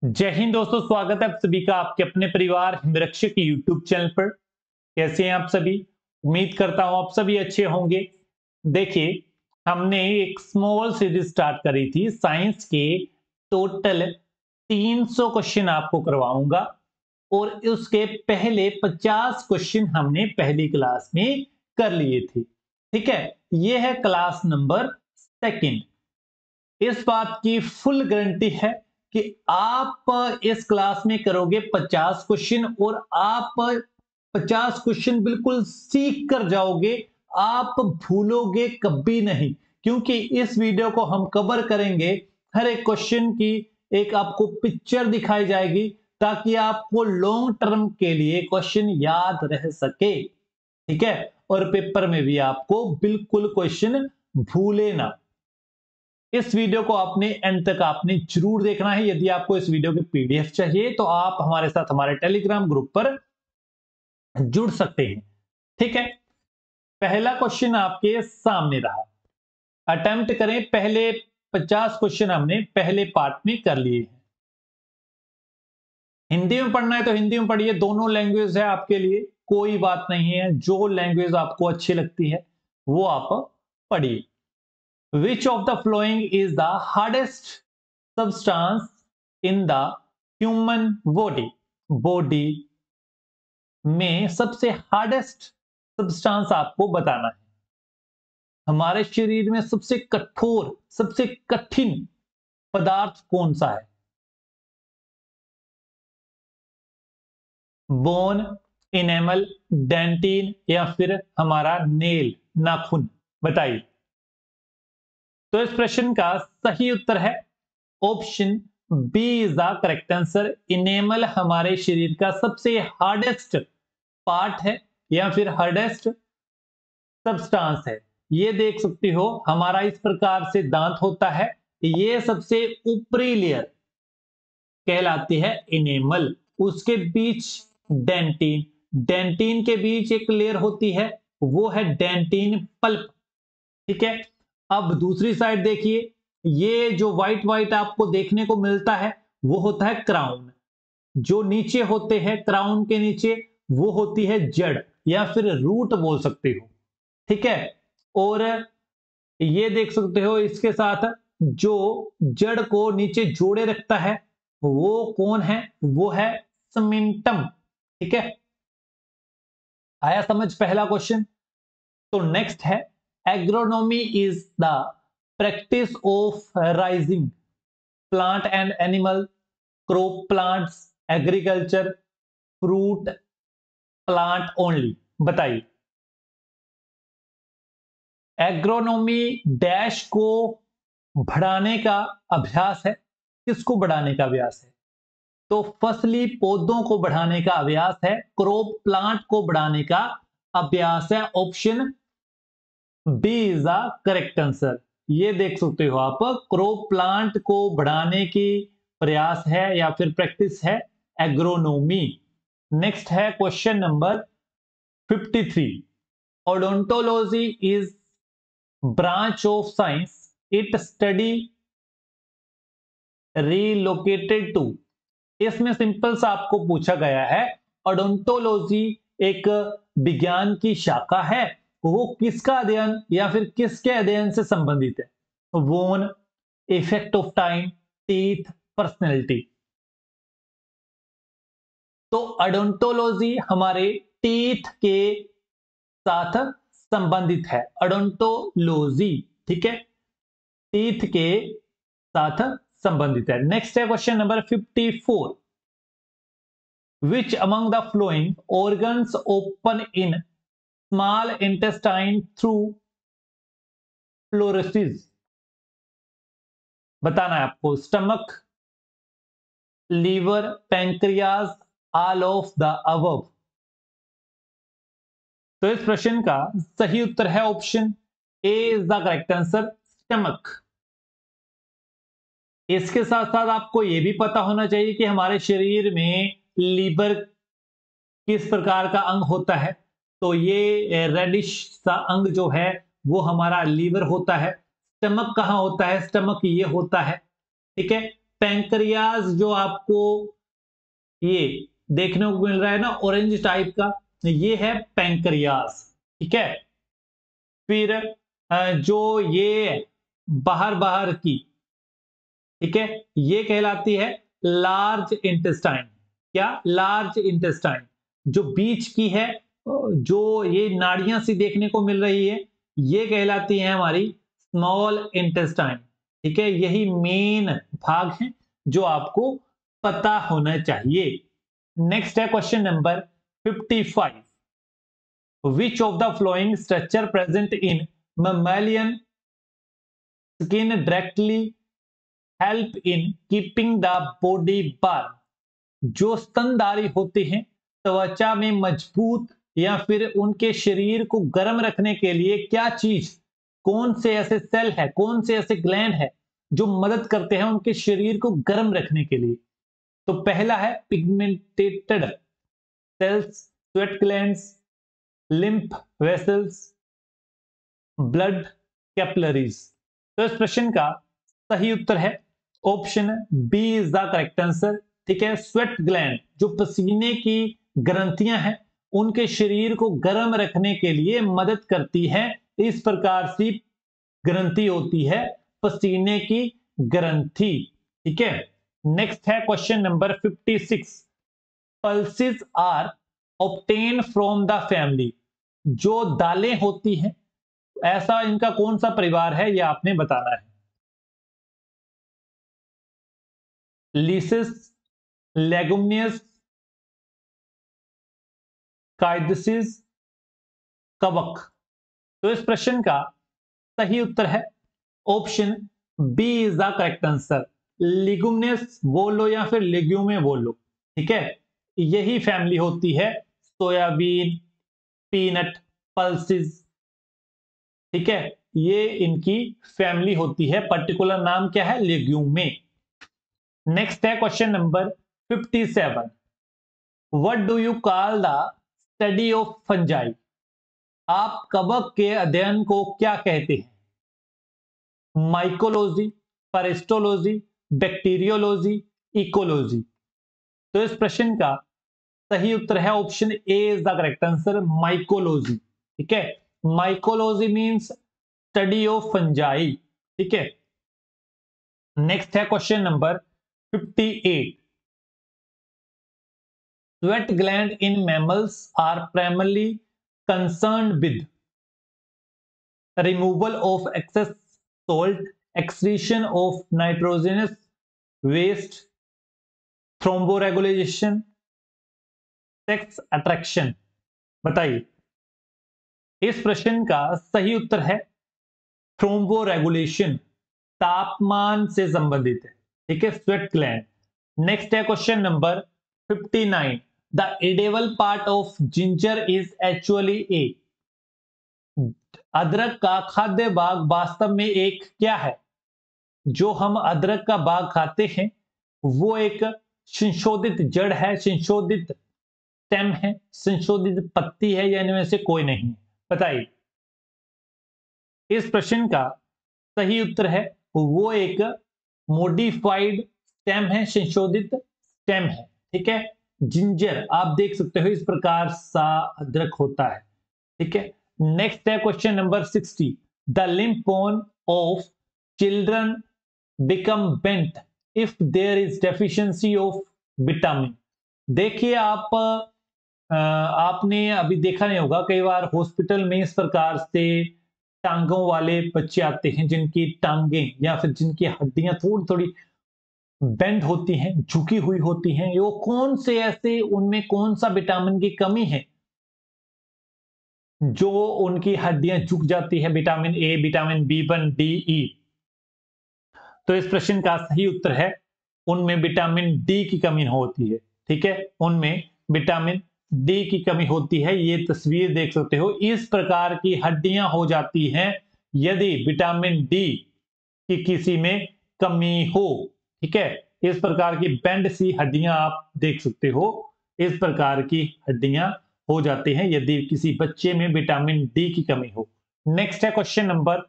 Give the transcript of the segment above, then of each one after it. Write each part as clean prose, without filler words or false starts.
जय हिंद दोस्तों, स्वागत है आप सभी का आपके अपने परिवार हिमरक्षक यूट्यूब चैनल पर। कैसे हैं आप सभी? उम्मीद करता हूं आप सभी अच्छे होंगे। देखिए, हमने एक स्मॉल सीरीज स्टार्ट करी थी साइंस के। टोटल 300 क्वेश्चन आपको करवाऊंगा और उसके पहले 50 क्वेश्चन हमने पहली क्लास में कर लिए थे। ठीक है, यह है क्लास नंबर सेकंड। इस बात की फुल गारंटी है कि आप इस क्लास में करोगे 50 क्वेश्चन और आप 50 क्वेश्चन बिल्कुल सीख कर जाओगे। आप भूलोगे कभी नहीं, क्योंकि इस वीडियो को हम कवर करेंगे। हर एक क्वेश्चन की एक आपको पिक्चर दिखाई जाएगी ताकि आपको लॉन्ग टर्म के लिए क्वेश्चन याद रह सके। ठीक है, और पेपर में भी आपको बिल्कुल क्वेश्चन भूले ना। इस वीडियो को आपने एंड तक आपने जरूर देखना है। यदि आपको इस वीडियो की पीडीएफ चाहिए तो आप हमारे साथ हमारे टेलीग्राम ग्रुप पर जुड़ सकते हैं। ठीक है, पहला क्वेश्चन आपके सामने रहा। अटेम्प्ट करें। पहले 50 क्वेश्चन हमने पहले पार्ट में कर लिए हैं। हिंदी में पढ़ना है तो हिंदी में पढ़िए, दोनों लैंग्वेज है आपके लिए, कोई बात नहीं है। जो लैंग्वेज आपको अच्छी लगती है वो आप पढ़िए। Which of the following is the hardest substance in the human body? Body में सबसे हार्डेस्ट सब्सटेंस आपको बताना है। हमारे शरीर में सबसे कठोर, सबसे कठिन पदार्थ कौन सा है? बोन, इनेमल, डेंटिन या फिर हमारा नेल, नाखून? बताइए। तो इस प्रश्न का सही उत्तर है option B is the correct answer. Enamel हमारे शरीर का सबसे हार्डेस्ट पार्ट है या फिर हार्डेस्ट सब्सटेंस है। ये देख सकते हो, हमारा इस प्रकार से दांत होता है। ये सबसे ऊपरी लेयर कहलाती है इनेमल। उसके बीच डेंटिन, डेंटिन के बीच एक लेयर होती है, वो है डेंटिन पल्प। ठीक है, अब दूसरी साइड देखिए, ये जो व्हाइट व्हाइट आपको देखने को मिलता है वो होता है क्राउन। जो नीचे होते हैं क्राउन के नीचे वो होती है जड़ या फिर रूट बोल सकते हो। ठीक है, और ये देख सकते हो इसके साथ जो जड़ को नीचे जोड़े रखता है वो कौन है? वो है समेंटम। ठीक है, आया समझ पहला क्वेश्चन? तो नेक्स्ट है, agronomy is the practice of rising plant and animal, crop plants, agriculture, fruit plant only? बताइए। एग्रोनॉमी डैश को बढ़ाने का अभ्यास है। किसको बढ़ाने का अभ्यास है? तो फसली पौधों को बढ़ाने का अभ्यास है, क्रॉप प्लांट को बढ़ाने का अभ्यास है। Option B is the correct answer. ये देख सकते हो आप, क्रॉप प्लांट को बढ़ाने की प्रयास है या फिर प्रैक्टिस है एग्रोनॉमी। नेक्स्ट है question number 53। Odontology is branch of science it study relocated to. इसमें सिंपल सा आपको पूछा गया है, ओडोंटोलॉजी एक विज्ञान की शाखा है, वो किसका अध्ययन या फिर किसके अध्ययन से संबंधित है? वोन, effect of time, teeth, personality? तो ओडोंटोलॉजी हमारे टीथ के साथ संबंधित है। ओडोंटोलॉजी, ठीक है, टीथ के साथ संबंधित है। नेक्स्ट है question number 54। Which among the following organs open in small intestine through fluorosis? बताना है आपको। Stomach, liver, pancreas, all of the above? तो इस प्रश्न का सही उत्तर है option A is the correct answer, stomach. इसके साथ साथ आपको यह भी पता होना चाहिए कि हमारे शरीर में लीवर किस प्रकार का अंग होता है। तो ये रेडिश सा अंग जो है वो हमारा लीवर होता है। स्टमक कहाँ होता है? स्टमक ये होता है। ठीक है, पैंक्रियाज जो आपको ये देखने को मिल रहा है ना ऑरेंज टाइप का, ये है पैंक्रियाज। ठीक है, फिर जो ये बाहर बाहर की, ठीक है, ये कहलाती है लार्ज इंटेस्टाइन। क्या? Large intestine. जो बीच की है, जो ये नाड़ियां सी देखने को मिल रही है, ये कहलाती है हमारी स्मॉल इंटेस्टाइन। ठीक है, यही मेन भाग है जो आपको पता होना चाहिए। नेक्स्ट है question number 55। Which of the flowing structure present in mammalian skin directly help in keeping the body warm? जो स्तनधारी होते हैं, त्वचा में मजबूत या फिर उनके शरीर को गर्म रखने के लिए क्या चीज, कौन से ऐसे सेल है, कौन से ऐसे ग्लैंड है जो मदद करते हैं उनके शरीर को गर्म रखने के लिए? तो पहला है pigmented cells, sweat glands, lymph vessels, blood capillaries. तो इस प्रश्न का सही उत्तर है option B is the correct answer. ठीक है, स्वेट ग्लैंड जो पसीने की ग्रंथियां हैं उनके शरीर को गर्म रखने के लिए मदद करती है। इस प्रकार से ग्रंथि होती है पसीने की ग्रंथि। ठीक है, नेक्स्ट है question number 56। Pulses are obtain from the family. जो दालें होती हैं, ऐसा इनका कौन सा परिवार है, यह आपने बताना है। लीसिस, लेगुमिनस, काइडसिस, कवक। तो इस प्रश्न का सही उत्तर है option B is the correct answer. Leguminous बोल लो या फिर लेग्यूमे बोल लो। ठीक है, यही फैमिली होती है सोयाबीन, पीनट, पल्सेस। ठीक है, ये इनकी फैमिली होती है, पर्टिकुलर नाम क्या है, लेग्यूमे। नेक्स्ट है question number 57। What do you call the study of fungi? आप कवक के अध्ययन को क्या कहते हैं? Mycology, pteridology, bacteriology, ecology. तो इस प्रश्न का सही उत्तर है option A is the correct answer, mycology. ठीक है, mycology means study of fungi. ठीक है, नेक्स्ट है question number 58। Sweat gland in mammals are primarily concerned with removal of excess salt, excretion of nitrogenous waste, thromboregulation, sex attraction। बताइए। इस प्रश्न का सही उत्तर है थ्रोम्बोरेगुलेशन, तापमान से संबंधित है। ठीक है, स्वेट ग्लैंड। नेक्स्ट है question number 59। The edible part of ginger is actually a. अदरक का खाद्य भाग वास्तव में एक क्या है? जो हम अदरक का भाग खाते हैं वो एक संशोधित जड़ है, संशोधित स्टेम है, संशोधित पत्ती है, या इनमें से कोई नहीं? बताइए। इस प्रश्न का सही उत्तर है वो एक मॉडिफाइड स्टेम है, संशोधित स्टेम है। ठीक है, जिंजर आप देख सकते हो इस प्रकार सा अदरक होता है। ठीक है, नेक्स्ट है question number 60। The limb bone of children become bent if there is deficiency of vitamin. देखिए, आपने अभी देखा नहीं होगा, कई बार हॉस्पिटल में इस प्रकार से टांगों वाले बच्चे आते हैं जिनकी टांगें या फिर जिनकी हड्डियां थोड़ी थोड़ी बेंड होती हैं, झुकी हुई होती हैं। वो कौन से ऐसे, उनमें कौन सा विटामिन की कमी है जो उनकी हड्डियां झुक जाती है? Vitamin A, vitamin B1, D, E। तो इस प्रश्न का सही उत्तर है उनमें विटामिन डी की कमी होती है। ठीक है, उनमें विटामिन डी की कमी होती है। ये तस्वीर देख सकते हो, इस प्रकार की हड्डियां हो जाती हैं यदि विटामिन डी की किसी में कमी हो। ठीक है, इस प्रकार की बेंड सी हड्डियां आप देख सकते हो, इस प्रकार की हड्डियां हो जाती हैं यदि किसी बच्चे में विटामिन डी की कमी हो। नेक्स्ट है question number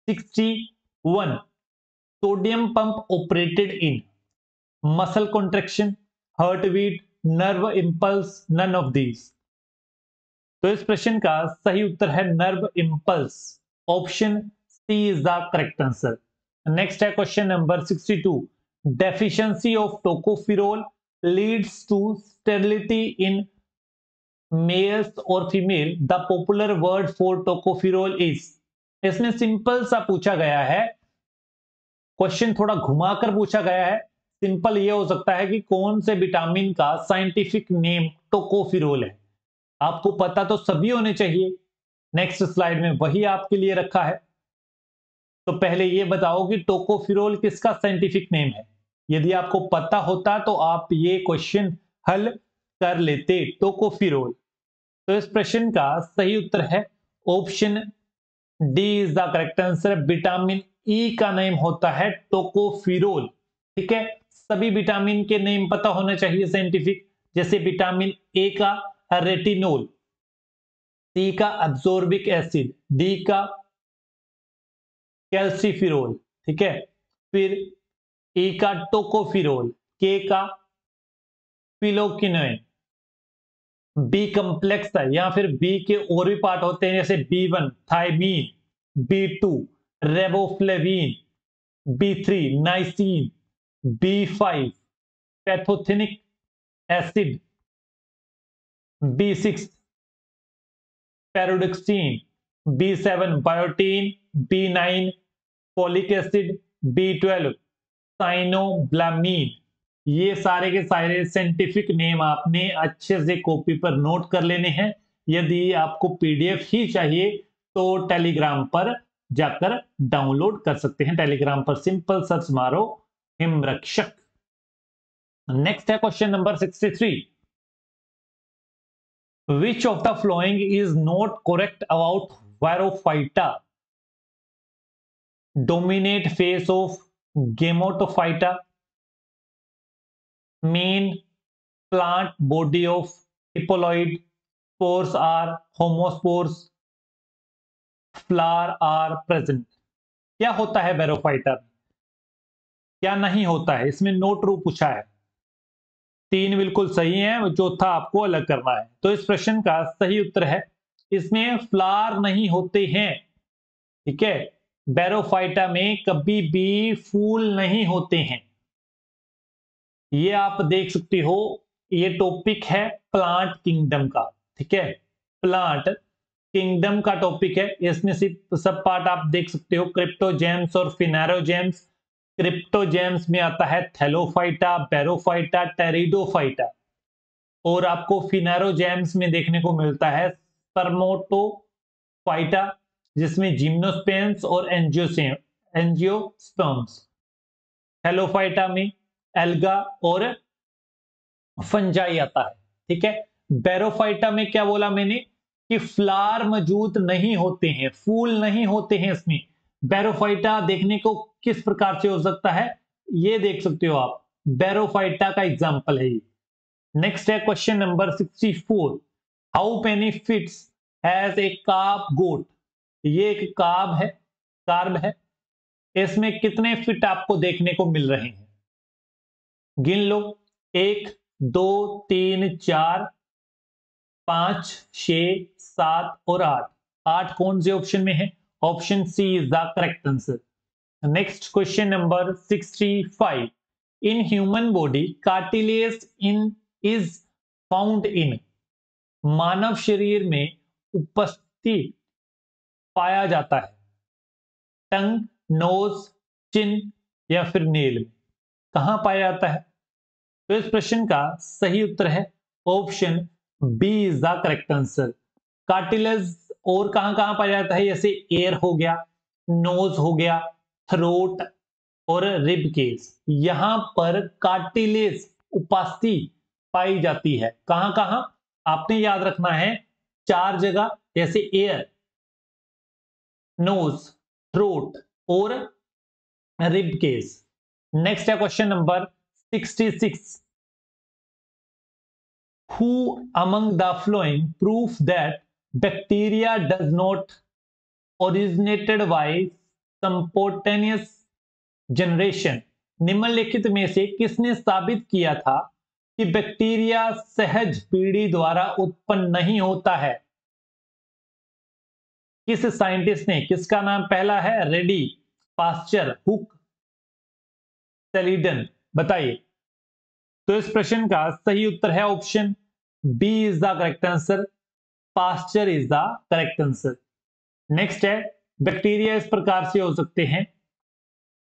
61। Sodium pump operated in. Muscle contraction, heart beat, nerve impulse, none of these. तो इस प्रश्न का सही उत्तर है nerve impulse. Option C is the correct answer. Next है question number 62। Deficiency of tocopherol leads to sterility in males और female, the popular word for tocopherol is. इसमें सिंपल सा पूछा गया है, क्वेश्चन थोड़ा घुमाकर पूछा गया है। सिंपल ये हो सकता है कि कौन से विटामिन का साइंटिफिक नेम टोकोफिरोल है। आपको पता तो सभी होने चाहिए, नेक्स्ट स्लाइड में वही आपके लिए रखा है। तो पहले ये बताओ कि टोकोफिरोल किसका साइंटिफिक नेम है। यदि आपको पता होता तो आप ये क्वेश्चन हल कर लेते। टोकोफिरोल, तो इस प्रश्न का सही उत्तर है option D is the correct answer. Vitamin E का नेम होता है टोकोफिरोल। ठीक है, सभी विटामिन के नेम पता होना चाहिए साइंटिफिक, जैसे विटामिन ए का रेटिनोल, सी का एब्जॉर्बिक एसिड, डी का कैल्सिफिरोल, ठीक है, फिर ई का टोकोफिरोल, के का फिलोक्विनोन, बी कम्प्लेक्स है या फिर बी के और भी पार्ट होते हैं जैसे B1 thiamine, B2 riboflavin, B3 niacin, B5 pantothenic acid, B6 pyridoxine, B7 biotin, B9 folic acid, B12 cyanocobalamin. ये सारे के सारे साइंटिफिक नेम आपने अच्छे से कॉपी पर नोट कर लेने हैं। यदि आपको पीडीएफ ही चाहिए तो टेलीग्राम पर जाकर डाउनलोड कर सकते हैं। टेलीग्राम पर सिंपल सर्च मारो हिमरक्षक। नेक्स्ट है question number 63। Which of the following is not correct about bryophyta? Dominant phase of gametophyte, main plant body of hippolyte, spores are homospores, flower are present। क्या होता है बैरोफाइटा, क्या नहीं होता है, इसमें नो ट्रू पूछा है। तीन बिल्कुल सही है, चौथा आपको अलग करना है। तो इस प्रश्न का सही उत्तर है, इसमें फ्लावर नहीं होते हैं। ठीक है, बैरोफाइटा में कभी भी फूल नहीं होते हैं। ये आप देख सकते हो, ये टॉपिक है प्लांट किंगडम का। ठीक है, प्लांट किंगडम का टॉपिक है। इसमें सिर्फ सब पार्ट आप देख सकते हो, क्रिप्टोजेम्स और फिनेरोजेम्स। क्रिप्टोजेम्स में आता है थैलोफाइटा, बैरोफाइटा, टेरिडोफाइटा, और आपको फिनेरोजेम्स में देखने को मिलता है स्पर्मेटोफाइटा, जिसमें जिम्नोस्पेम्स और एंजियोस्पर्म्स। थैलोफाइटा में एल्गा और फंजाई आता है। ठीक है, बैरोफाइटा में क्या बोला मैंने कि फ्लावर मौजूद नहीं होते हैं, फूल नहीं होते हैं इसमें। बैरोफाइटा देखने को किस प्रकार से हो सकता है, ये देख सकते हो आप, बैरोफाइटा का एग्जांपल है ये। नेक्स्ट है question number 64। How many feet has a crab got? ये एक कार्ब है। इसमें कितने फिट आपको देखने को मिल रहे हैं, गिन लो। 1 2 3 4 5 6 7 और 8। 8 कौन से ऑप्शन में है? Option C is the correct answer. Next question number 65। In human body cartilage in is found in, मानव शरीर में उपस्थित पाया जाता है टंग, नोज, चिन या फिर नेल में। कहां पाया जाता है? तो इस प्रश्न का सही उत्तर है option B is the correct answer. Cartilage और कहां कहां पाया जाता है, जैसे एयर हो गया, नोज हो गया, थ्रोट और रिब केस। यहां पर कार्टिलेज उपास्थि पाई जाती है। कहां कहां आपने याद रखना है, 4 जगह, जैसे एयर, नोज, थ्रोट और रिब केस। नेक्स्ट है question number 66। Who among the following prove that bacteria does not originated by spontaneous generation? निम्नलिखित में से किसने साबित किया था कि बैक्टीरिया सहज पीढ़ी द्वारा उत्पन्न नहीं होता है? किस साइंटिस्ट ने? किसका नाम पहला है? Redi, Pasteur, Hooke, Schleiden. बताइए। तो इस प्रश्न का सही उत्तर है option B is the correct answer. Pasteur is the correct answer. Next है, बैक्टीरिया इस प्रकार से हो सकते हैं,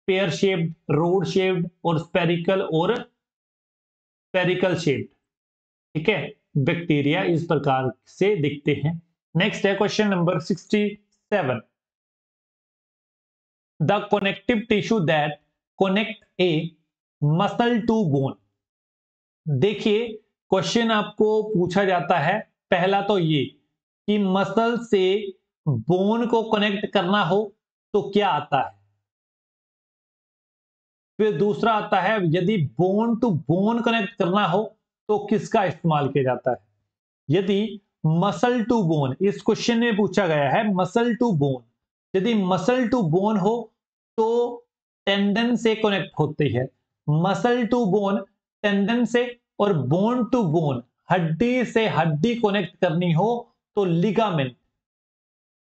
पेयर शेप्ड, रोड शेप्ड और स्पेरिकल और स्पेरिकल शेप्ड। ठीक है, बैक्टीरिया इस प्रकार से दिखते हैं। नेक्स्ट है question number 67। The connective tissue that connect a muscle to bone. देखिए, क्वेश्चन आपको पूछा जाता है पहला तो ये कि मसल से बोन को कनेक्ट करना हो तो क्या आता है। फिर दूसरा आता है यदि बोन टू बोन कनेक्ट करना हो तो किसका इस्तेमाल किया जाता है। यदि मसल टू बोन, इस क्वेश्चन में पूछा गया है मसल टू बोन, यदि मसल टू बोन हो तो टेंडन से कनेक्ट होती है। मसल टू बोन टेंडन से, और बोन टू बोन हड्डी से हड्डी कनेक्ट करनी हो तो लिगामेंट,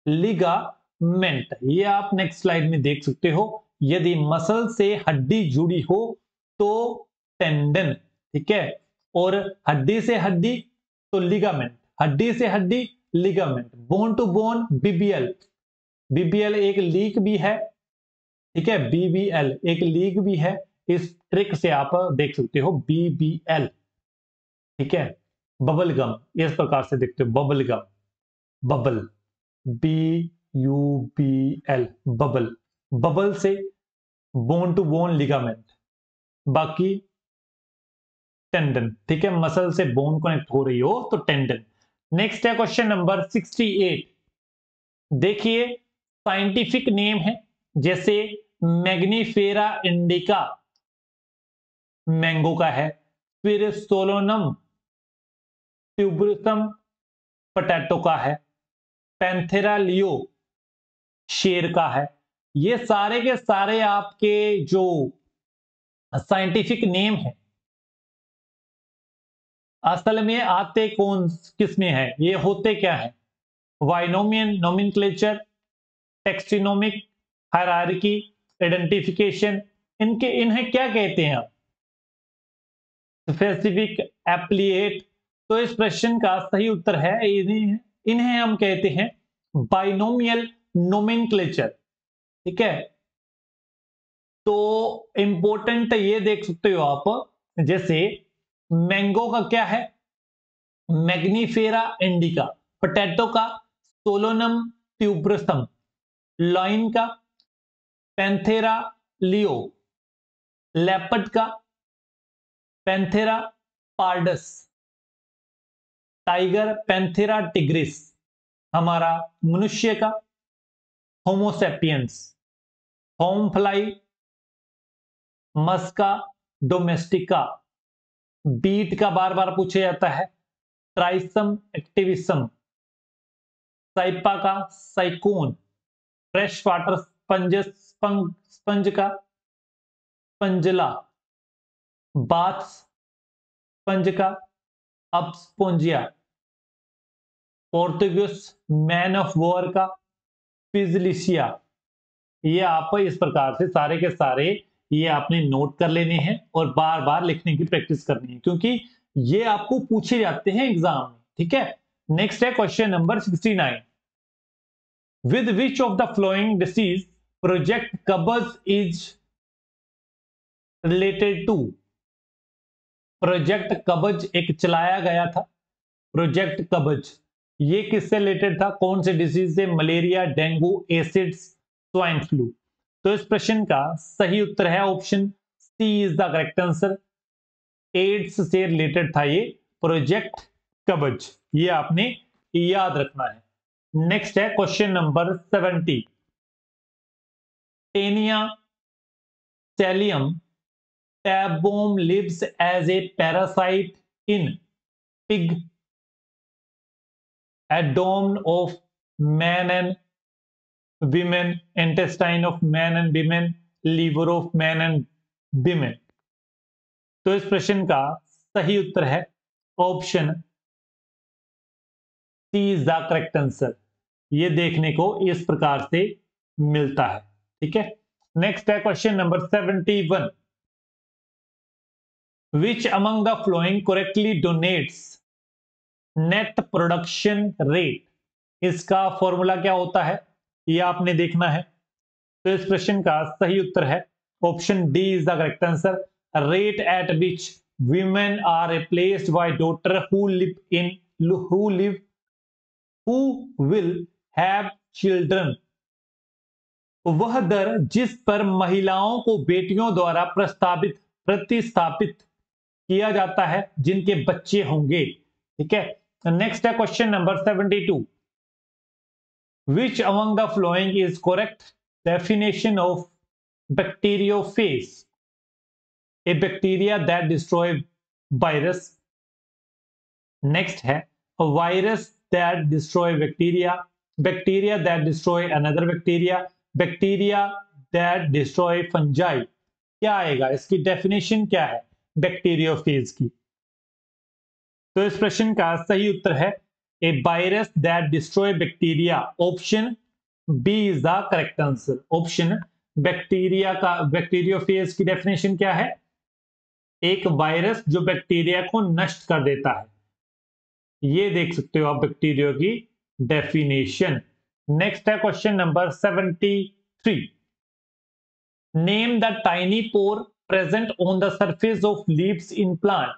लिगामेंट। ये आप नेक्स्ट स्लाइड में देख सकते हो। यदि मसल से हड्डी जुड़ी हो तो टेंडन, ठीक है, और हड्डी से हड्डी तो लिगामेंट, हड्डी से हड्डी ligament. Bone to bone BBL, BBL एक लीक भी है, ठीक है, बीबीएल एक लीक भी है। इस ट्रिक से आप देख सकते हो बीबीएल, ठीक है। बबल गम इस प्रकार से देखते हो, bubble gum, bubble, B U B L, bubble, bubble से बोन टू बोन लिगामेंट, बाकी टेंडन, ठीक है, मसल से बोन कनेक्ट हो रही हो तो टेंडन। नेक्स्ट है क्वेश्चन नंबर 68। देखिए, साइंटिफिक नेम है जैसे मैग्नीफेरा इंडिका मैंगो का है, फिर सोलोनम ट्यूबरसम पोटैटो का है, पैंथेरा लियो शेर का है। ये सारे के सारे आपके जो साइंटिफिक नेम है असल में आते कौन किस में है, ये होते क्या है? Binomial nomenclature, taxonomic hierarchy, identification, इनके इन्हें क्या कहते हैं आप? स्पेसिफिक, एप्लीएट। तो इस प्रश्न का सही उत्तर है इन्हें हम कहते हैं बाइनोमियल नोमेनक्लेचर, ठीक है। तो इंपॉर्टेंट ये देख सकते हो आप, जैसे मैंगो का क्या है? मैग्नीफेरा इंडिका, पोटैटो का सोलोनम ट्यूबरसम, लाइन का पैंथेरा लियो, लेपर्ड का Panthera pardus, tiger Panthera tigris, हमारा मनुष्य का होमोसेपियंस, होम फ्लाई, मस्का डोमेस्टिका, बीट का बार बार पूछा जाता है, ट्राइसम एक्टिविसम, साइपा का sycon, fresh water sponge, sponge का स्पंजला, बाथ स्पंज का अपस्पोंजिया, पोर्तुगीज मैन ऑफ वॉर का फिजलिशिया। ये आप इस प्रकार से सारे के सारे ये आपने नोट कर लेने हैं और बार बार लिखने की प्रैक्टिस करनी है क्योंकि ये आपको पूछे जाते हैं एग्जाम में, ठीक है। नेक्स्ट है question number 69। With which of the following disease project कबज इज रिलेटेड टू? प्रोजेक्ट कबज एक चलाया गया था, प्रोजेक्ट कबज, ये किससे रिलेटेड था? कौन से डिसीज से? Malaria, dengue, AIDS, swine flu. तो इस प्रश्न का सही उत्तर है option C is the correct answer. AIDS से रिलेटेड था ये प्रोजेक्ट कवच, ये आपने याद रखना है। नेक्स्ट है question number 70। Taenia solium tapeworm lives as a parasite in pig, abdomen of man and women, intestine of man and women, liver of man and women. तो इस प्रश्न का सही उत्तर है option C is the correct answer. ये देखने को इस प्रकार से मिलता है। ठीक है, नेक्स्ट है question number 71। Which among the following correctly denotes net production rate. इसका फॉर्मूला क्या होता है ये आपने देखना है। तो इस प्रश्न का सही उत्तर है option D is the correct answer. Rate at which women are replaced by daughter who will have children। वह दर जिस पर महिलाओं को बेटियों द्वारा प्रतिस्थापित किया जाता है जिनके बच्चे होंगे। ठीक है, नेक्स्ट है question number 72। Which among the following is correct definition of bacteriophage. A bacteria that destroy virus. Next है virus that destroy bacteria, bacteria that destroy another bacteria, bacteria that destroy fungi. क्या आएगा, इसकी definition क्या है bacteriophage की। तो इस प्रश्न का सही उत्तर है a virus that destroy bacteria. Option B is the correct answer. Option bacteria का बैक्टीरियोफेज की डेफिनेशन क्या है, एक वायरस जो बैक्टीरिया को नष्ट कर देता है। ये देख सकते हो आप बैक्टीरिया की डेफिनेशन। नेक्स्ट है question number 73। Name the tiny pore present on the surface of leaves in plant.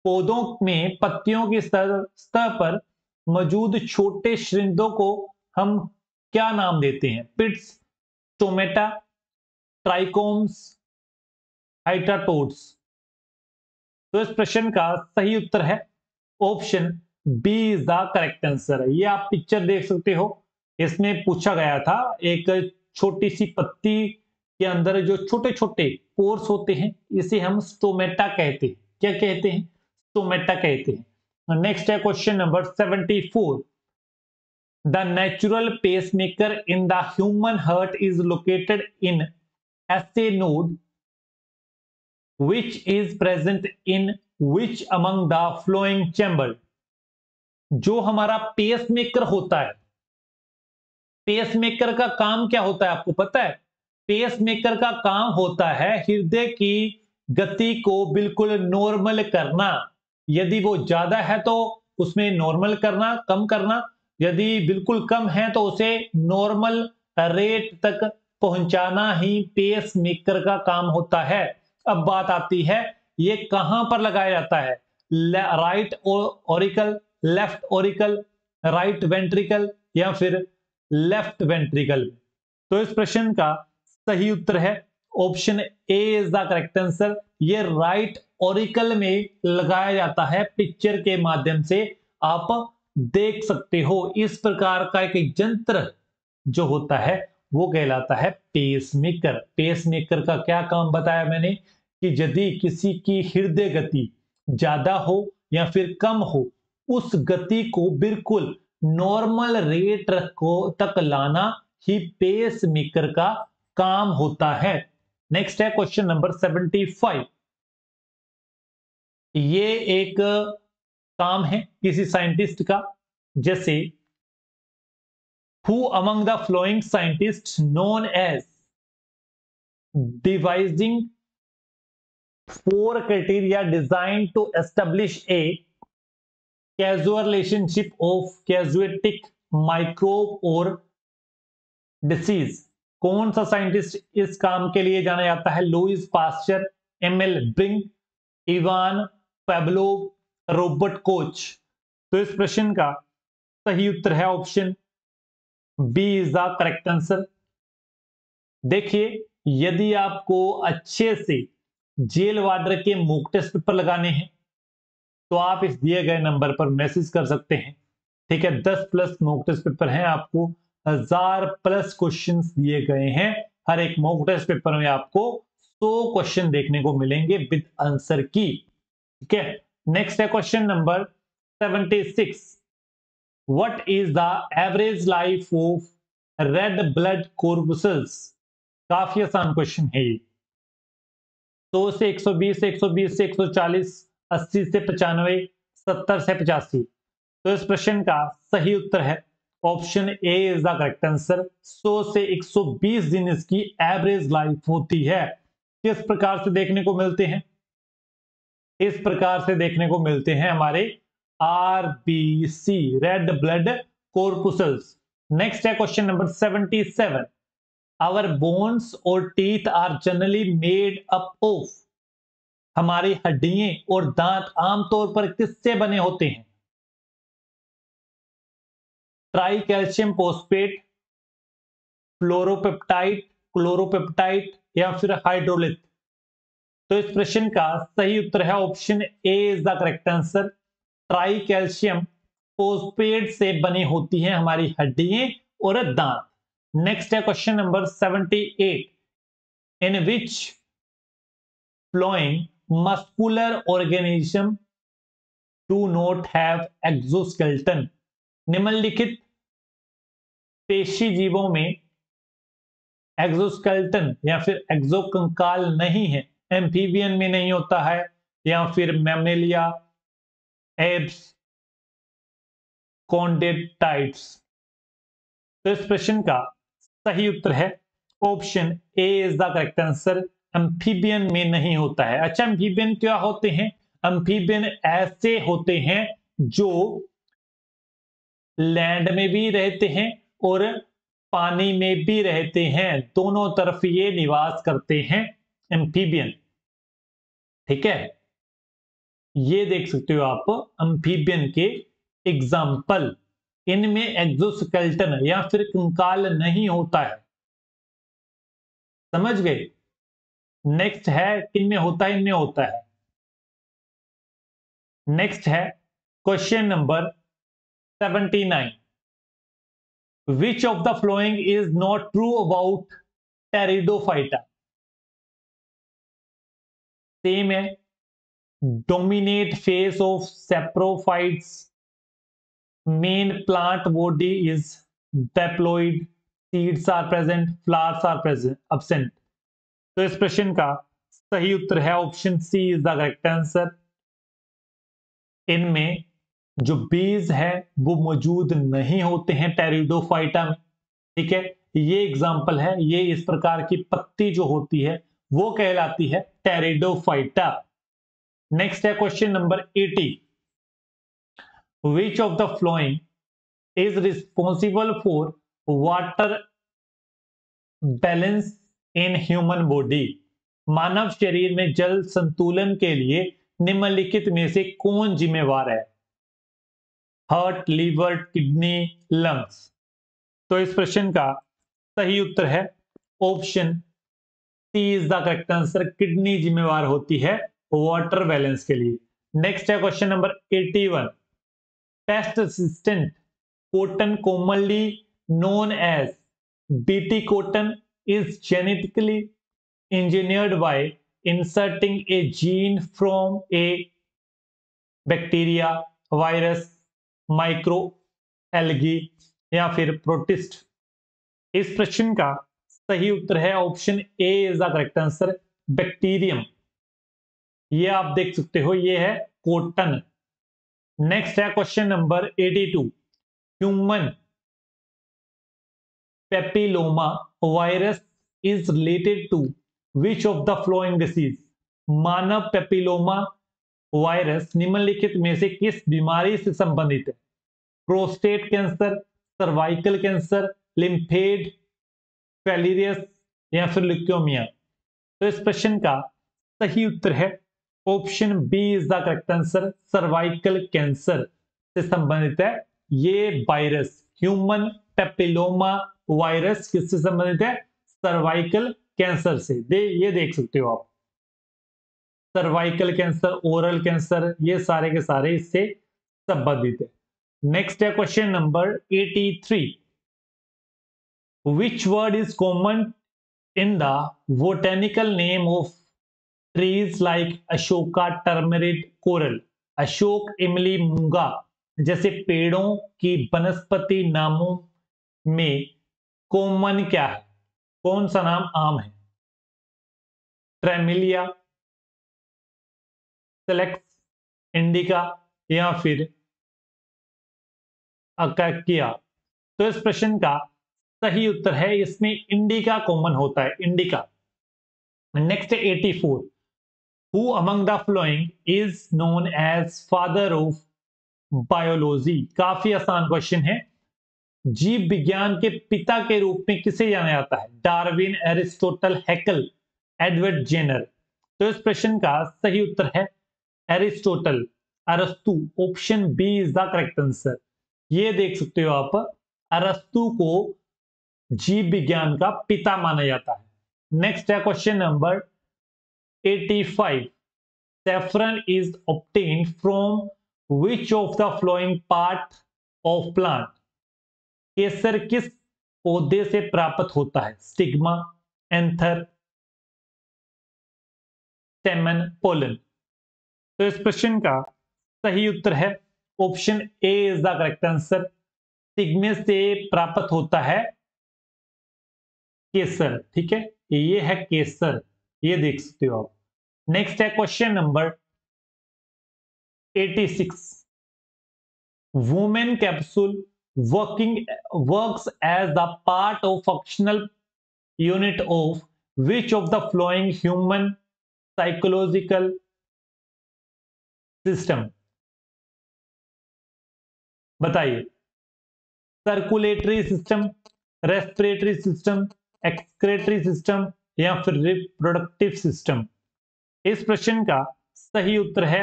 पौधों में पत्तियों की सतह पर मौजूद छोटे श्रिंदों को हम क्या नाम देते हैं। Pits, stomata, trichomes, hydathodes. तो इस प्रश्न का सही उत्तर है option B is the correct answer. ये आप पिक्चर देख सकते हो, इसमें पूछा गया था एक छोटी सी पत्ती के अंदर जो छोटे छोटे पोर्स होते हैं इसे हम स्टोमेटा कहते हैं। क्या कहते हैं, स्टोमेटा कहते हैं। नेक्स्ट है question number 74। The natural pacemaker in the human heart is located in S node which is present in which among the flowing chamber। जो हमारा पेसमेकर होता है, पेसमेकर का काम क्या होता है आपको पता है। पेसमेकर का काम होता है हृदय की गति को बिल्कुल नॉर्मल करना। यदि वो ज्यादा है तो उसमें नॉर्मल करना, कम करना। यदि बिल्कुल कम है तो उसे नॉर्मल रेट तक पहुंचाना ही पेसमेकर का काम होता है। अब बात आती है ये कहां पर लगाया जाता है, right auricle, left auricle, right ventricle या फिर लेफ्ट वेंट्रिकल। तो इस प्रश्न का सही उत्तर है option A is the correct answer. ये राइट ऑरिकल में लगाया जाता है। पिक्चर के माध्यम से आप देख सकते हो। इस प्रकार का एक यंत्र जो होता है वो कहलाता है पेसमेकर। पेसमेकर का क्या काम बताया मैंने कि यदि किसी की हृदय गति ज्यादा हो या फिर कम हो, उस गति को बिल्कुल नॉर्मल रेट को तक लाना ही पेसमेकर का काम होता है। नेक्स्ट है क्वेश्चन नंबर 75। ये एक काम है किसी साइंटिस्ट का, जैसे who among the following scientist known as devising 4 criteria designed to establish a causal relationship of casuistic microbe or disease। कौन सा साइंटिस्ट इस काम के लिए जाना जाता है। लुईस पास्चर, एमएल ब्रिंग, इवान पेब्लोव, रॉबर्ट कोच। तो इस प्रश्न का सही उत्तर है option B is the correct answer. देखिए, यदि आपको अच्छे से जेल वार्डर के मॉक टेस्ट पेपर लगाने हैं तो आप इस दिए गए नंबर पर मैसेज कर सकते हैं। ठीक है, 10+ मॉक टेस्ट पेपर हैं, आपको 1000+ क्वेश्चंस दिए गए हैं। हर एक मॉक टेस्ट पेपर में आपको 100 क्वेश्चन देखने को मिलेंगे विद आंसर की। ठीक है, नेक्स्ट है question number 76। What is the average life of red blood corpuscles. काफी आसान क्वेश्चन है ये। 100 से 120 से 120 से 140, 80 से 95, 70 से 85। तो इस प्रश्न का सही उत्तर है option A is the correct answer. 100 से 120 दिन इसकी एवरेज लाइफ होती है। किस प्रकार से देखने को मिलते हैं? इस प्रकार से देखने को मिलते हैं हमारे RBC, red blood corpuscles. Next है क्वेश्चन नंबर 77। आवर बोन्स और teeth are generally made up of. हमारी हड्डियां और दांत आमतौर पर किससे बने होते हैं? ट्राई कैल्शियम फॉस्फेट, फ्लोरोपेप्टाइड, क्लोरोपेप्टाइड या फिर हाइड्रोलिक। तो इस प्रश्न का सही उत्तर है option A is the correct answer. Try calcium phosphate से बनी होती हैं हमारी हड्डियां और दांत। नेक्स्ट है question number 78। In which following muscular organism do not have exoskeleton. निम्नलिखित पेशी जीवों में एक्सोस्केलेटन या फिर एक्सोकंकाल नहीं है। एम्फीबियन में नहीं होता है, या फिर मैमलिया, एब्स, कॉन्डेटाइट्स। तो इस प्रश्न का सही उत्तर है option A is the correct answer. Amphibian में नहीं होता है। अच्छा, एम्फीबियन क्या होते हैं? एम्फीबियन ऐसे होते हैं जो लैंड में भी रहते हैं और पानी में भी रहते हैं, दोनों तरफ ये निवास करते हैं एम्फीबियन। ठीक है, ये देख सकते हो आप एम्फीबियन के एग्जाम्पल। इनमें एक्सोस्केलेटन या फिर कंकाल नहीं होता है। समझ गए? नेक्स्ट है किनमें होता है? इनमें होता है। नेक्स्ट है question number 79। Which of the following is not true about pteridophyta? Same है। Dominant phase of saprophytes, main plant body is diploid, seeds are present, flowers are present absent. तो इस प्रश्न का सही उत्तर है option C is the correct answer. इनमें जो बीज है वो मौजूद नहीं होते हैं टेरिडोफाइटा में। ठीक है, ये एग्जांपल है। ये इस प्रकार की पत्ती जो होती है वो कहलाती है टेरिडोफाइटा। नेक्स्ट है question number 80। Which of the following is responsible for water balance in human body? मानव शरीर में जल संतुलन के लिए निम्नलिखित में से कौन जिम्मेवार है? Heart, liver, kidney, lungs. तो इस प्रश्न का सही उत्तर है option C is the correct answer. Kidney जिम्मेवार होती है वाटर बैलेंस के लिए। नेक्स्ट है question number 81। Pest resistant cotton, commonly known as BT cotton, is genetically engineered by inserting a gene from a bacteria, virus, microalgae या फिर protist. इस प्रश्न का सही उत्तर है option A is the correct answer, bacterium. ये आप देख सकते हो, ये है कॉटन। नेक्स्ट है question number 82। Human papilloma virus is related to which of the following disease? मानव पेपिलोमा वायरस निम्नलिखित में से किस बीमारी से संबंधित है? Prostate cancer, cervical cancer, lymphatic, filariasis या फिर ल्यूकेमिया। तो इस प्रश्न का सही उत्तर है option B is the correct answer. Cervical cancer से संबंधित है ये वायरस। ह्यूमन पेपिलोमा वायरस किससे संबंधित है? सर्वाइकल कैंसर से। ये देख सकते हो आप, सर्वाइकल कैंसर, ओरल कैंसर, ये सारे के सारे इससे संबंधित है। नेक्स्ट है question number 83। Which word is common in the botanical name of trees like Ashoka, tamarind, coral? अशोक, इमली, मूंगा जैसे पेड़ों की वनस्पति नामों में कॉमन क्या है? कौन सा नाम आम है? ट्रेमिलिया, सेलेक्स, इंडिका या फिर अकाकिया। तो इस प्रश्न का सही उत्तर है, इसमें इंडिका कॉमन होता है, indica. Next 84, who among the following is known as father of biology. काफी आसान क्वेश्चन है। जीव विज्ञान के पिता के रूप में किसे जाना जाता है? Darwin, Aristotle, Haeckel, Edward Jenner. तो इस प्रश्न का सही उत्तर है एरिस्टोटल, अरस्तु। Option B is the correct answer. ये देख सकते हो आप, अरस्तु को जीव विज्ञान का पिता माना जाता है। नेक्स्ट है question number 85, saffron is obtained from which of the following part of plant? केसर किस पौधे से प्राप्त होता है? Stigma, anther, stamen, pollen. तो इस प्रश्न का सही उत्तर है option A is the correct answer. Stigma से प्राप्त होता है केसर, ठीक है, ये है केसर, ये देख सकते हो आप। नेक्स्ट है question number 86, women capsule works as the part of functional unit of which of the following human psychological system? बताइए। Circulatory system, respiratory system, excretory system या फिर रिप्रोडक्टिव सिस्टम। इस प्रश्न का सही उत्तर है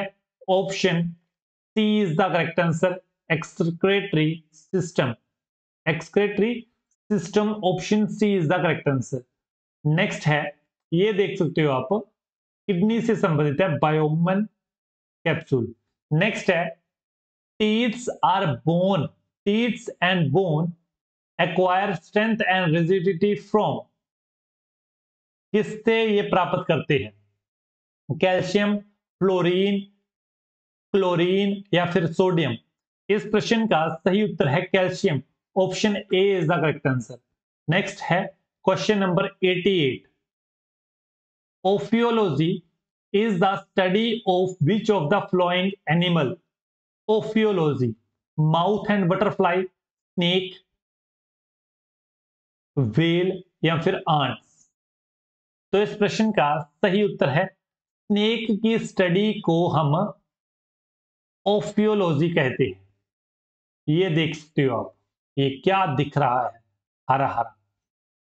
option C is the correct answer, excretory system. Excretory system, option C is the correct answer. Next है, ये देख सकते हो आप, किडनी से संबंधित है, बायोमन कैप्सूल। नेक्स्ट है, teeths are bone, teeths and bone acquire strength and rigidity from. किससे ये प्राप्त करते हैं? कैल्शियम, फ्लोरीन, क्लोरीन या फिर सोडियम। इस प्रश्न का सही उत्तर है calcium, option A is the correct answer. Next है question number 88, ophiology is the study of which of the following animal? Ophiology, mouth and butterfly, snake, whale या फिर आंट्स। तो इस प्रश्न का सही उत्तर है स्नेक की स्टडी को हम ओफियोलॉजी कहते हैं। ये देख सकते हो आप, ये क्या दिख रहा है, हरा हरा,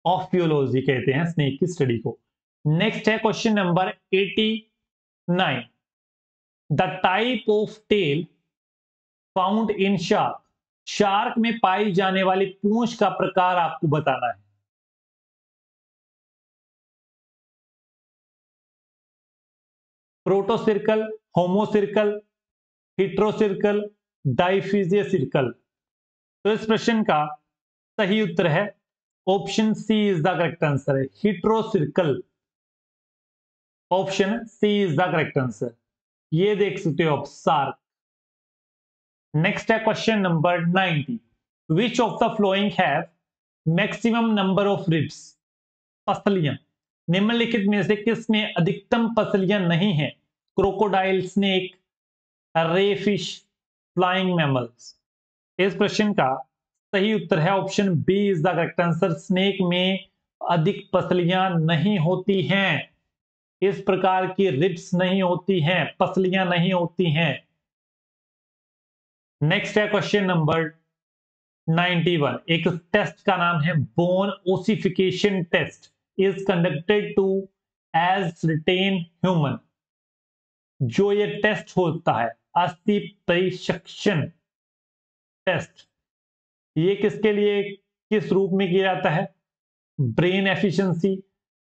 ऑफियोलॉजी कहते हैं स्नेक की स्टडी को। नेक्स्ट है question number 89, the type of tail found in shark. Shark में पाई जाने वाली पूंछ का प्रकार आपको बताना है। Protocercal, homocercal, heterocercal, diphycercal. तो इस प्रश्न का सही उत्तर है option C is the correct answer है, heterocercal. Option C is the correct answer. ये देख सकते हो आप, शार्क। नेक्स्ट है question number 90, which of the following have maximum number of ribs. पसलियां, निम्नलिखित में से किसमें अधिकतम पसलियां नहीं है? Crocodile, snake, ray fish, flying mammals. इस प्रश्न का सही उत्तर है option B is the correct answer, snake में अधिक पसलियां नहीं होती हैं। इस प्रकार की रिब्स नहीं होती हैं, पसलियां नहीं होती हैं। नेक्स्ट है क्वेश्चन नंबर 91, एक टेस्ट का नाम है bone ossification test is conducted to ascertain human. जो ये टेस्ट होता है, अस्थि परिसक्षण टेस्ट, ये किसके लिए, किस रूप में किया जाता है? Brain efficiency,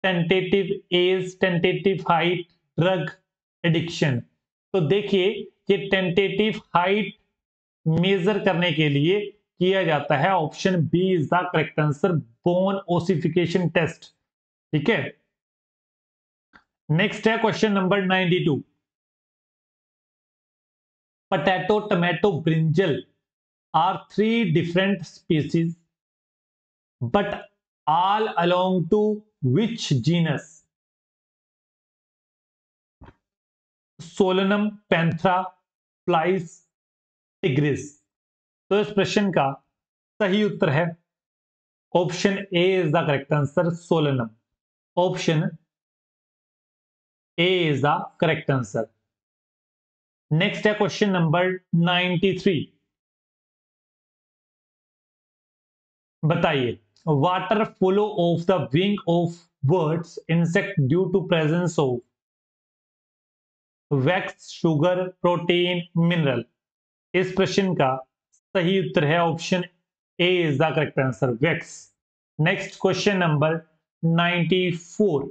tentative age, tentative height, drug addiction. तो देखिए, ये टेंटेटिव हाइट मेजर करने के लिए किया जाता है, option B is the correct answer, bone ossification test. ठीक है। नेक्स्ट है question number 92, potato, tomato, brinjal are three different species but all belong to which genus? Solanum, Panthera, Felis, Tigris. तो इस प्रश्न का सही उत्तर है option A is the correct answer, Solanum. Option A is the correct answer. Next है question number 93। बताइए, water flow off the wing of birds insect due to presence of wax, sugar, protein, mineral. इस प्रश्न का सही उत्तर है option A is the correct answer, wax. Next question number 94।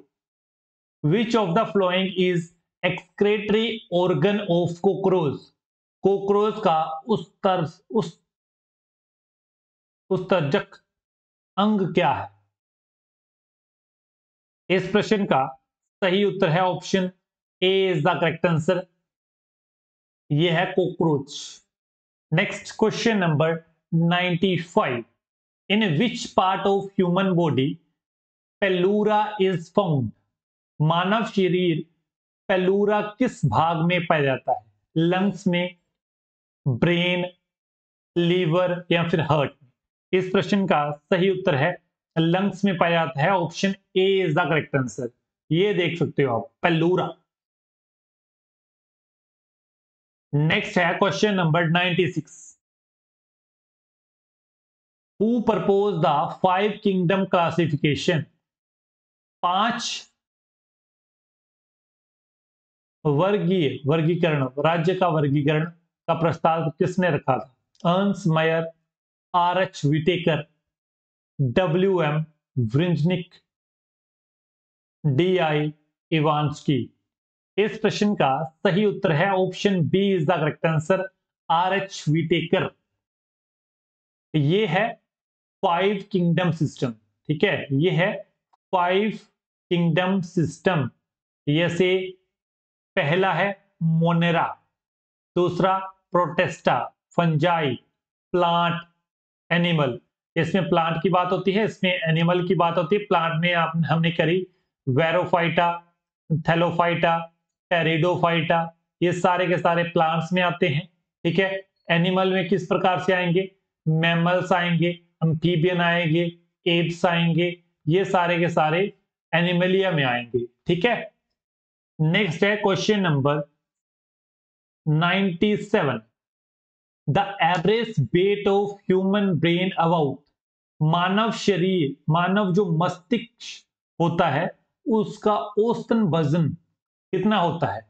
Which of the following is excretory organ of cockroach. Cockroach का उत्सर्जक अंग क्या है? इस प्रश्न का सही उत्तर है option A is the correct answer, यह है cockroach. Next question number 95। In which part of human body pleura is found. मानव शरीर पेलूरा किस भाग में पाया जाता है? लंग्स में, ब्रेन, लीवर या फिर हार्ट में? इस प्रश्न का सही उत्तर है लंग्स में पाया जाता है, option A is the correct answer. ये देख सकते हो आप, पेलूरा। नेक्स्ट है question number 96। Who propose the 5 kingdom classification. 5 वर्गीकरण, राज्य का वर्गीकरण का प्रस्ताव किसने रखा था? Ernst Mayr, R H Whittaker, W M व्रिंजनिक, डी आई इवांस्की। इस प्रश्न का सही उत्तर है option B is the correct answer, R H Whittaker. ये है 5 किंगडम सिस्टम, ठीक है, ये है 5 किंगडम सिस्टम। जैसे पहला है मोनेरा, दूसरा प्रोटेस्टा, फंजाई, प्लांट, एनिमल। इसमें प्लांट की बात होती है, इसमें एनिमल की बात होती है। प्लांट में हमने करी वेरोफाइटा, थैलोफाइटा, टेरिडोफाइटा, ये सारे के सारे प्लांट्स में आते हैं, ठीक है। एनिमल में किस प्रकार से आएंगे? मैमल्स आएंगे, एम्फीबियन आएंगे, एप्स आएंगे, ये सारे के सारे एनिमलिया में आएंगे, ठीक है। नेक्स्ट है question number 97। The average weight of human brain about. मानव शरीर, मानव जो मस्तिष्क होता है उसका औसतन वजन कितना होता है?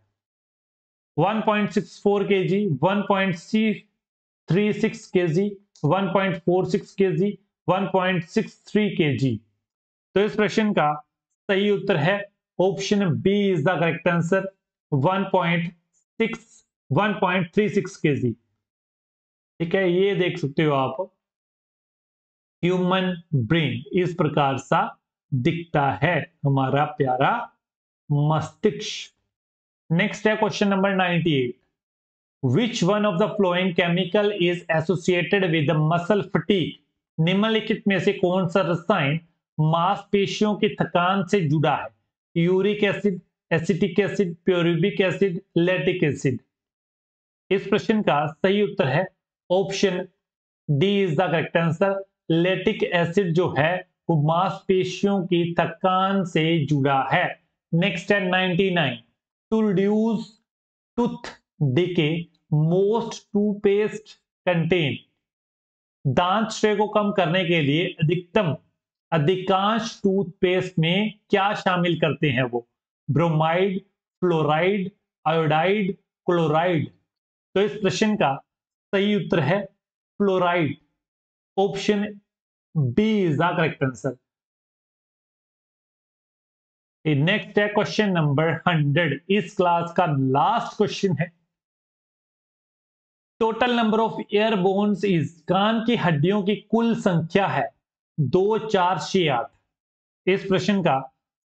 1.64 kg, 1.36 kg, 1.46 kg, 1.63 kg। तो इस प्रश्न का सही उत्तर है option B is the correct answer, 1.36 kg, ठीक है। ये देख सकते हो आप, ह्यूमन ब्रेन इस प्रकार सा दिखता है, हमारा प्यारा मस्तिष्क। नेक्स्ट है question number 98। Which one of the flowing chemical is associated with muscle fatigue. निम्नलिखित में से कौन सा रसायन मांसपेशियों की थकान से जुड़ा है? Uric acid, acetic acid, pyruvic acid, lactic acid. इस प्रश्न का सही उत्तर है option D is the correct answer, lactic acid जो है वो मांसपेशियों की थकान से जुड़ा है। नेक्स्ट है 99। To reduce tooth decay most toothpaste contain. दांत क्षय को कम करने के लिए अधिकांश टूथपेस्ट में क्या शामिल करते हैं वो? Bromide, fluoride, iodide, chloride. तो इस प्रश्न का सही उत्तर है fluoride, option B is the correct answer. Next है क्वेश्चन नंबर 100। इस क्लास का लास्ट क्वेश्चन है। Total number of ear bones is. कान की हड्डियों की कुल संख्या है 2, 4, 6, 8। इस प्रश्न का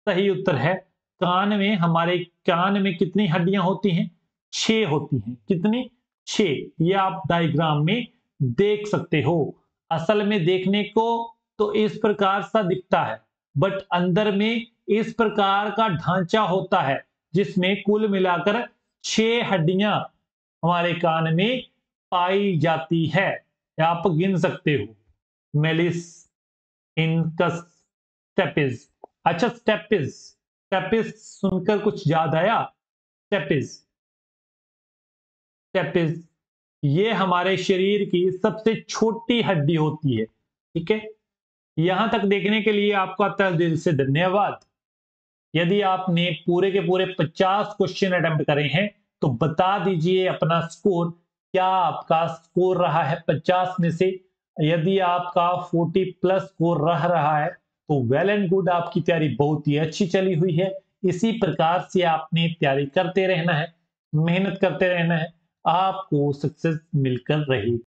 सही उत्तर है कान में, हमारे कान में कितनी हड्डियां होती हैं? 6 होती हैं। कितनी? 6। ये आप डायग्राम में देख सकते हो। असल में देखने को तो इस प्रकार सा दिखता है, बट अंदर में इस प्रकार का ढांचा होता है जिसमें कुल मिलाकर 6 हड्डियां हमारे कान में पाई जाती है, या आप गिन सकते हो। Malleus, incus, stapes. अच्छा, स्टेपिस, स्टेपिस सुनकर कुछ याद आया? स्टेपिस, स्टेपिस ये हमारे शरीर की सबसे छोटी हड्डी होती है। ठीक है, यहां तक देखने के लिए आपका तहे दिल से धन्यवाद। यदि आपने पूरे के पूरे 50 क्वेश्चन अटेम्प्ट करे हैं तो बता दीजिए अपना स्कोर। क्या आपका स्कोर रहा है 50 में से? यदि आपका 40 प्लस स्कोर रहा है तो वेल एंड गुड, आपकी तैयारी बहुत ही अच्छी चली हुई है। इसी प्रकार से आपने तैयारी करते रहना है, मेहनत करते रहना है, आपको सक्सेस मिलकर रहेगी।